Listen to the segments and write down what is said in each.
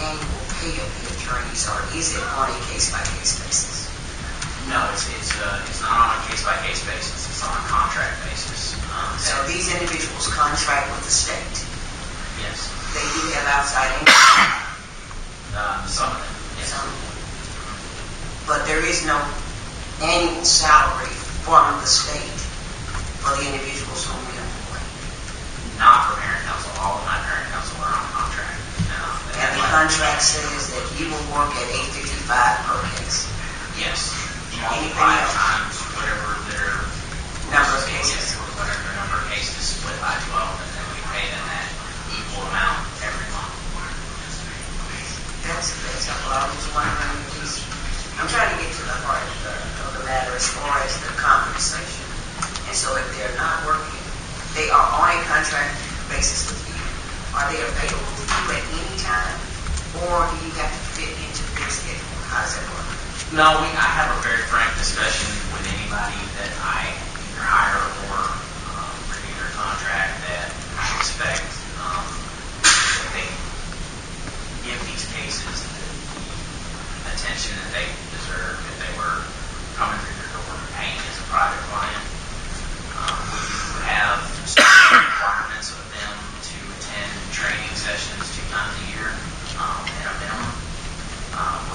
annual pay of the attorneys, or is it on a case-by-case basis? No, it's not on a case-by-case basis. It's on a contract basis. So these individuals contract with the state. Yes. They do have outside income. Some of them. Yes. Some of them. But there is no annual salary from the state for the individuals whom we employ. Not for parent counsel. All of my parent counsel are on contract. And the contract says that you will work at $8.55 per case. Yes. Anything Multiply else? times whatever their Number of cases. Whatever their number of cases split by 12, and then we pay them that equal amount every month. That's helpful. I was wondering, I'm trying to get to the heart of the matter as far as the compensation. And so if they're not working, they are on a contract basis with you. Are they available to you at any time, or do you have to fit into their schedule? How does that work? No, I have a very frank discussion with anybody that I either hire or renew their contract that I expect that they give these cases the attention that they deserve if they were coming through their door and paying as a private client. We have certain requirements of them to attend training sessions 2 times a year at a minimum.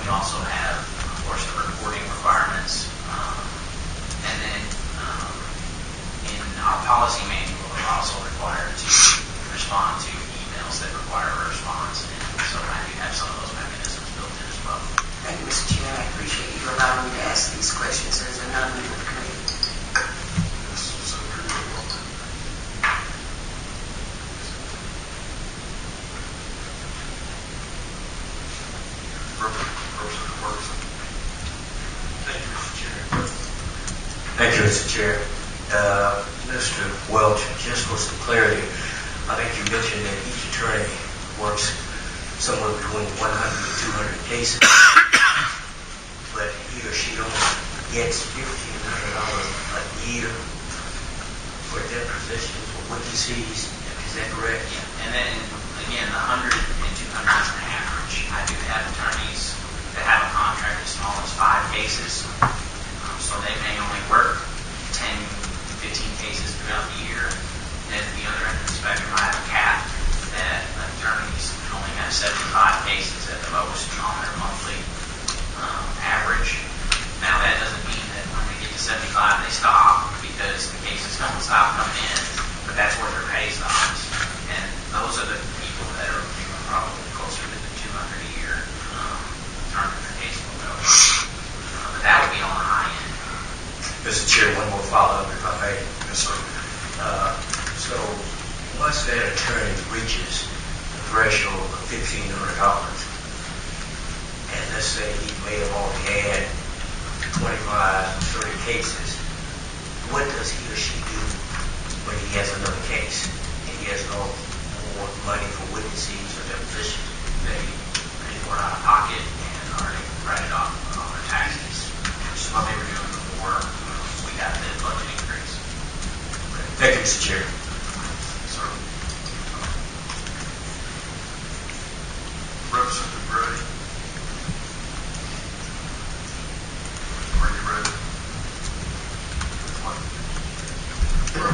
We also have, of course, the reporting requirements. And then in our policy manual, we're also required to respond to emails that require a response. And so I do have some of those mechanisms built in as well. Thank you, Mr. Chair. I appreciate you allowing me to ask these questions as a non-member of the committee. Thank you, Mr. Chair. Mr. Welch, just for some clarity, I think you mentioned that each attorney works somewhere between 100 and 200 cases, but he or she only gets $1,500 a year for depositions or witnesses. Is that correct? Yeah. And then, again, the 100 and 200 is an average. I do have attorneys that have a contract as small as 5 cases. So they may only work 10, 15 cases throughout the year. And at the other end of the spectrum, I have a cap that attorneys can only have 75 cases at the most on their monthly average. Now, that doesn't mean that when they get to 75, they stop, because the cases don't stop coming in. But that's where their pay stops. And those are the people that are probably closer to the 200 a year term that their case will go. But that would be on the high end. Mr. Chair, one more follow-up, if I may. Yes, sir. So once that attorney reaches the threshold of $1,500, and let's say he may have only had 25, 30 cases, what does he or she do when he has another case and he has no more money for witnesses or depositions? They pay more out of pocket and are able to write it off on their taxes, which is what they were doing before we got the budget increase. Thank you, Mr. Chair. Sir. Representative Gray. Are you ready?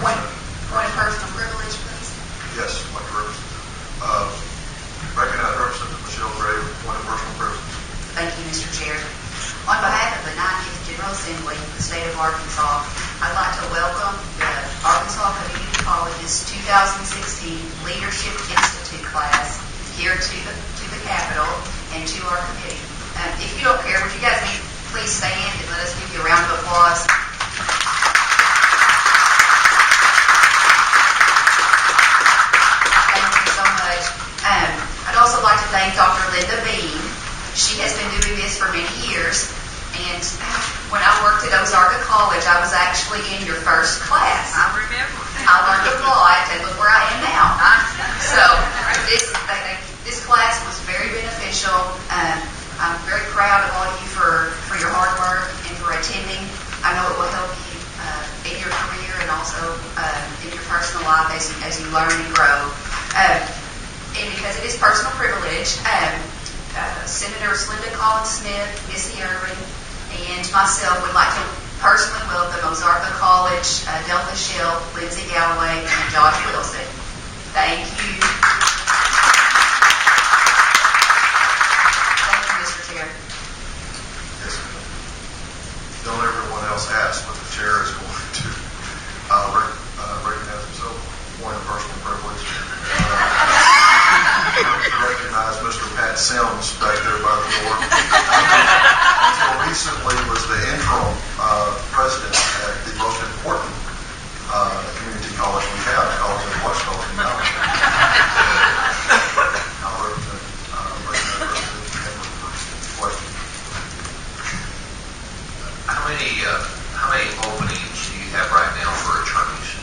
Point of personal privilege, please. Yes, like a representative. Recognize Representative Michelle Gray with point of personal privilege. Thank you, Mr. Chair. On behalf of the 90th General Assembly of the State of Arkansas, I'd like to welcome the Arkansas Community College's 2016 Leadership Institute class here to the Capitol and to our committee. If you don't care, would you guys please stand and let us give you a round of applause? Thank you so much. I'd also like to thank Dr. Linda Bean. She has been doing this for many years. And when I worked at Ozarka College, I was actually in your first class. I remember. I learned a lot, and look where I am now. So this class was very beneficial. I'm very proud of all of you for your hard work and for attending. I know it will help you in your career and also in your personal life as you learn and grow. And because it is personal privilege, Senators Linda Collins-Smith, Missy Irvin, and myself would like to personally welcome Ozarka College, Delta Shell, Lindsay Galloway, and Josh Wilson. Thank you. Thank you, Mr. Chair. Yes, ma'am. Don't everyone else ask, but the chair is going to recognize himself. Point of personal privilege. Recognize Mr. Pat Sims back there by the door. Until recently was the interim president at the most important community college we have, College of Washington. I'll represent question. How many openings do you have right now for attorneys?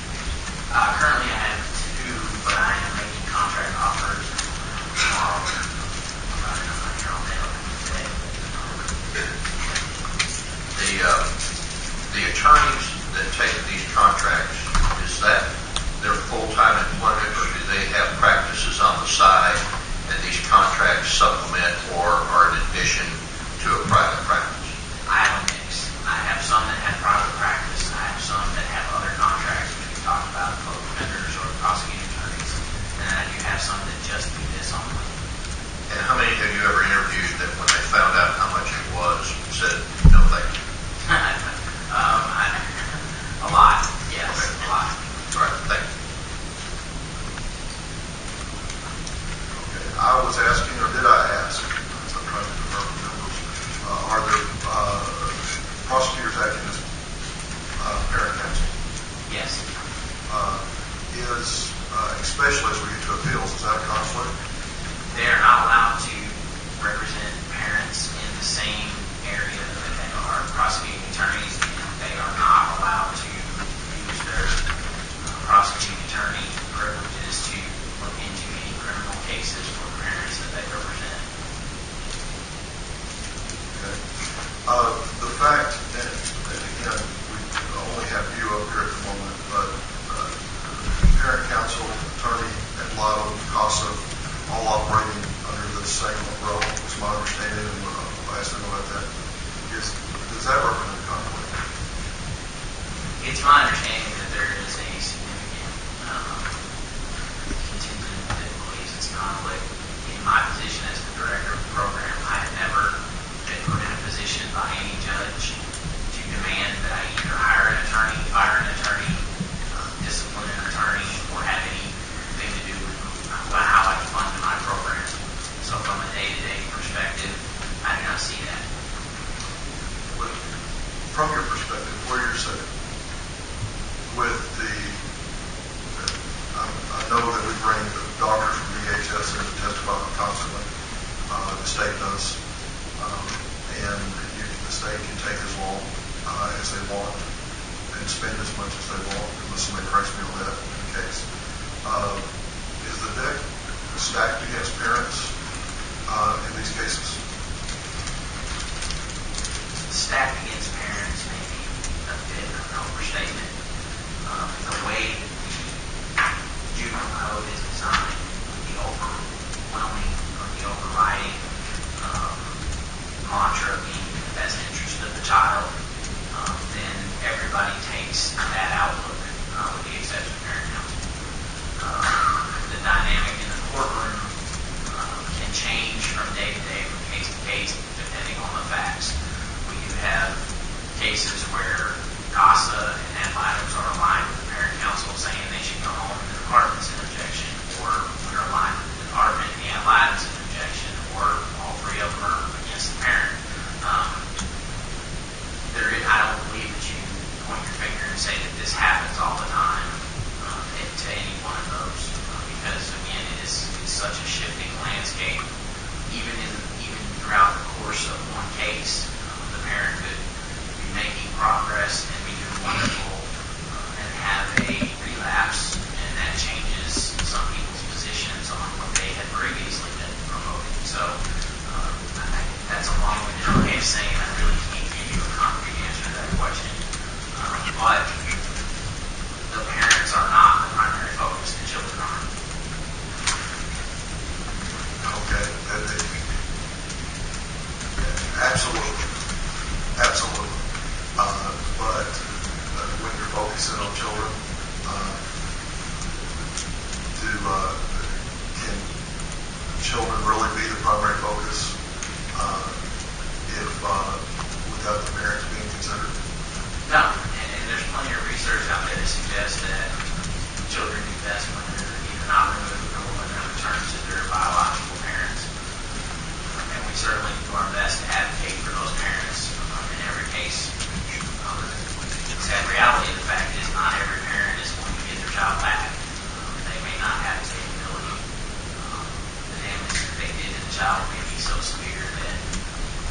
Currently I have 2, but I am making contract offers tomorrow. I'm not here all day today. The attorneys that take these contracts, is that their full-time employment, or do they have practices on the side and these contracts supplement or are an addition to a private practice? I have a mix. I have some that have private practice. I have some that have other contracts, which we talked about, public defenders or prosecuting attorneys. And then I do have some that just do this only. And how many have you ever interviewed that when they found out how much it was, said, no thank you? A lot, yes, a lot. All right, thank you. Okay. I was asking, or did I ask? I'm trying to remember the numbers. Are there prosecutors acting as parent counsel? Yes. Especially as we get to appeals, is that a conflict? They are not allowed to represent parents in the same area that they are prosecuting attorneys, and they are not allowed to use their prosecuting attorney privileges to look into any criminal cases for parents that they represent. Okay. The fact, and again, we only have you up here at the moment, but parent counsel, attorney, and law, CASA, all operating under the same umbrella, is my understanding, and I asked them about that. Does that represent a conflict? It's my understanding that there is a significant contingent that believes it's a conflict. In my position as the director of the program, I have never been put in a position by any judge to demand that I either hire an attorney, fire an attorney, discipline an attorney, or have anything to do with how I fund my program. So from a day-to-day perspective, I do not see that. From your perspective, where you're sitting, with I know that we bring the doctors from DHS in to testify constantly. The state does, and the state can take as long as they want and spend as much as they want, unless somebody corrects me on that in the case. Is the deck stacked against parents in these cases? Stacked against parents may be a bit of an overstatement. The way the juvenile code is designed, the overwhelming or the overriding mantra being the best interest of the child, then everybody takes that outlook, with the exception of parent counsel. The dynamic in the courtroom can change from day to day, from case to case, depending on the facts. We do have cases where CASA and ad-litems are aligned with the parent counsel saying they should go home and the department's an objection, or we're aligned with the department and the ad-litem's an objection, or all three of them are against the parent. I don't believe that you point your finger and say that this happens all the time to any one of those, because again, it's such a shifting landscape. Even throughout the course of one case, the parent could be making progress and be doing wonderful and have a relapse, and that changes some people's positions on what they had previously been promoting. So that's a long-winded way of saying I really can't give you a concrete answer to that question. But the parents are not the primary focus, the children are. Okay. can children really be the primary focus if without the parents being considered? No, and there's plenty of research out there to suggest that children do best when they're either not removed or when they're returned to their biological parents. And we certainly do our best to advocate for those parents in every case. The sad reality of the fact is not every parent is going to get their child back. They may not have the capability. The damage that they did to the child may be so severe that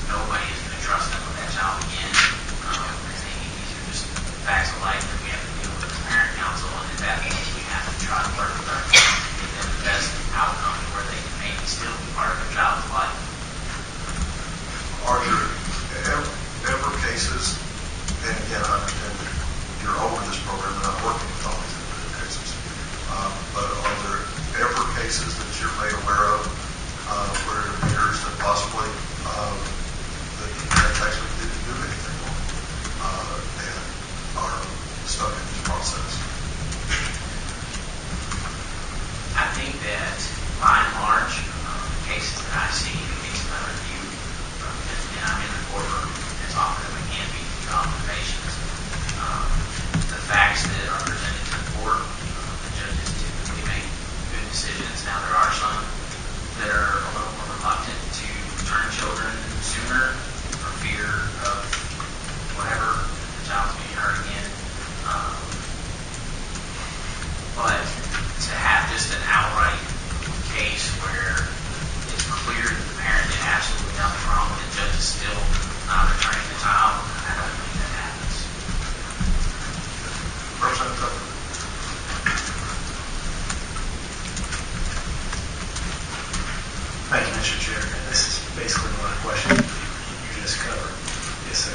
nobody is going to trust them with that child again. These are just facts of life that we have to deal with as parent council, and at that point we have to try to work with them to get them the best outcome where they can maybe still be part of their child's life. Are there ever cases, and again, I understand that you're over this program and not working with all these individual cases, but are there ever cases that you're made aware of where it appears that possibly the parents actually didn't do anything wrong and are stuck in this process? I think that by and large, the cases that I see, the cases that I review, and I'm in the courtroom as often as we can be through observations, the facts that are presented to the court, the judges typically make good decisions. Now there are some that are a little more reluctant to return children sooner for fear of whatever, the child's being hurt again. But to have just an outright case where it's clear that the parent did absolutely nothing wrong and the judge is still not returning the child, I don't think that happens. Representative. Thank you, Mr. Chair. And this is basically one question you just covered. Yes, sir.